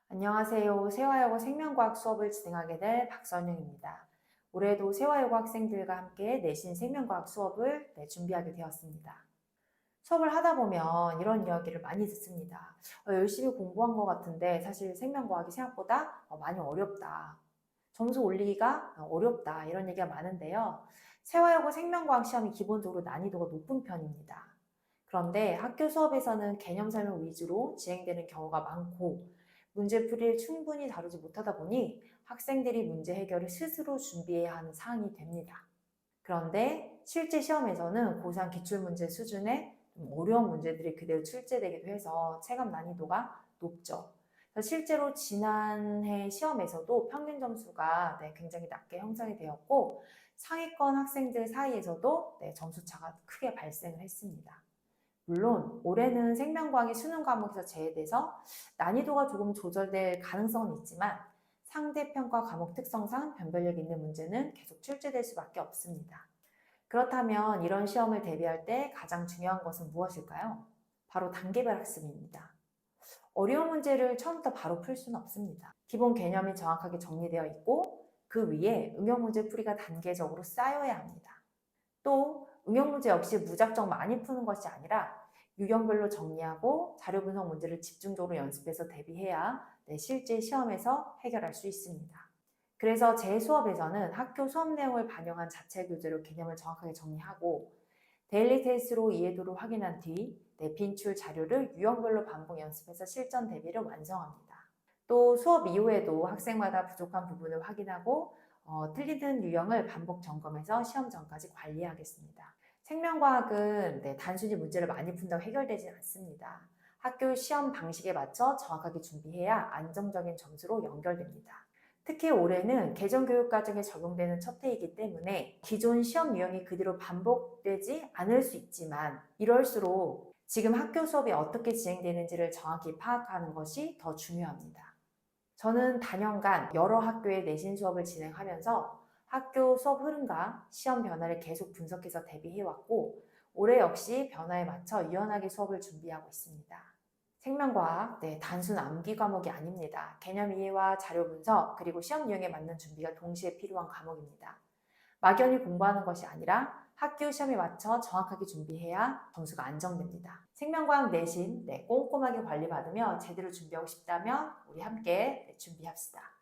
안녕하세요. 세화여고 생명과학 수업을 진행하게 될 박선영입니다. 올해도 세화여고 학생들과 함께 내신 생명과학 수업을 준비하게 되었습니다. 수업을 하다 보면 이런 이야기를 많이 듣습니다. 열심히 공부한 것 같은데 사실 생명과학이 생각보다 많이 어렵다. 점수 올리기가 어렵다. 이런 얘기가 많은데요. 세화여고 생명과학 시험이 기본적으로 난이도가 높은 편입니다. 그런데 학교 수업에서는 개념 설명 위주로 진행되는 경우가 많고 문제풀이를 충분히 다루지 못하다 보니 학생들이 문제 해결을 스스로 준비해야 하는 상황이 됩니다. 그런데 실제 시험에서는 고3 기출문제 수준의 좀 어려운 문제들이 그대로 출제되기도 해서 체감 난이도가 높죠. 실제로 지난해 시험에서도 평균 점수가 굉장히 낮게 형성이 되었고 상위권 학생들 사이에서도 점수 차가 크게 발생을 했습니다. 물론 올해는 생명과학이 수능 과목에서 제외돼서 난이도가 조금 조절될 가능성은 있지만 상대평가 과목 특성상 변별력 있는 문제는 계속 출제될 수밖에 없습니다. 그렇다면 이런 시험을 대비할 때 가장 중요한 것은 무엇일까요? 바로 단계별 학습입니다. 어려운 문제를 처음부터 바로 풀 수는 없습니다. 기본 개념이 정확하게 정리되어 있고 그 위에 응용 문제 풀이가 단계적으로 쌓여야 합니다. 또 응용 문제 역시 무작정 많이 푸는 것이 아니라 유형별로 정리하고 자료 분석 문제를 집중적으로 연습해서 대비해야 실제 시험에서 해결할 수 있습니다. 그래서 제 수업에서는 학교 수업 내용을 반영한 자체 교재로 개념을 정확하게 정리하고 데일리 테스트로 이해도를 확인한 뒤 빈출 자료를 유형별로 반복 연습해서 실전 대비를 완성합니다. 또 수업 이후에도 학생마다 부족한 부분을 확인하고 틀리는 유형을 반복 점검해서 시험 전까지 관리하겠습니다. 생명과학은 단순히 문제를 많이 푼다고 해결되지 않습니다. 학교 시험 방식에 맞춰 정확하게 준비해야 안정적인 점수로 연결됩니다. 특히 올해는 개정교육과정에 적용되는 첫 해이기 때문에 기존 시험 유형이 그대로 반복되지 않을 수 있지만 이럴수록 지금 학교 수업이 어떻게 진행되는지를 정확히 파악하는 것이 더 중요합니다. 저는 단연간 여러 학교의 내신 수업을 진행하면서 학교 수업 흐름과 시험 변화를 계속 분석해서 대비해왔고 올해 역시 변화에 맞춰 유연하게 수업을 준비하고 있습니다. 생명과학, 단순 암기 과목이 아닙니다. 개념 이해와 자료 분석, 그리고 시험 유형에 맞는 준비가 동시에 필요한 과목입니다. 막연히 공부하는 것이 아니라 학교 시험에 맞춰 정확하게 준비해야 점수가 안정됩니다. 생명과학 내신 꼼꼼하게 관리받으며 제대로 준비하고 싶다면 우리 함께 준비합시다.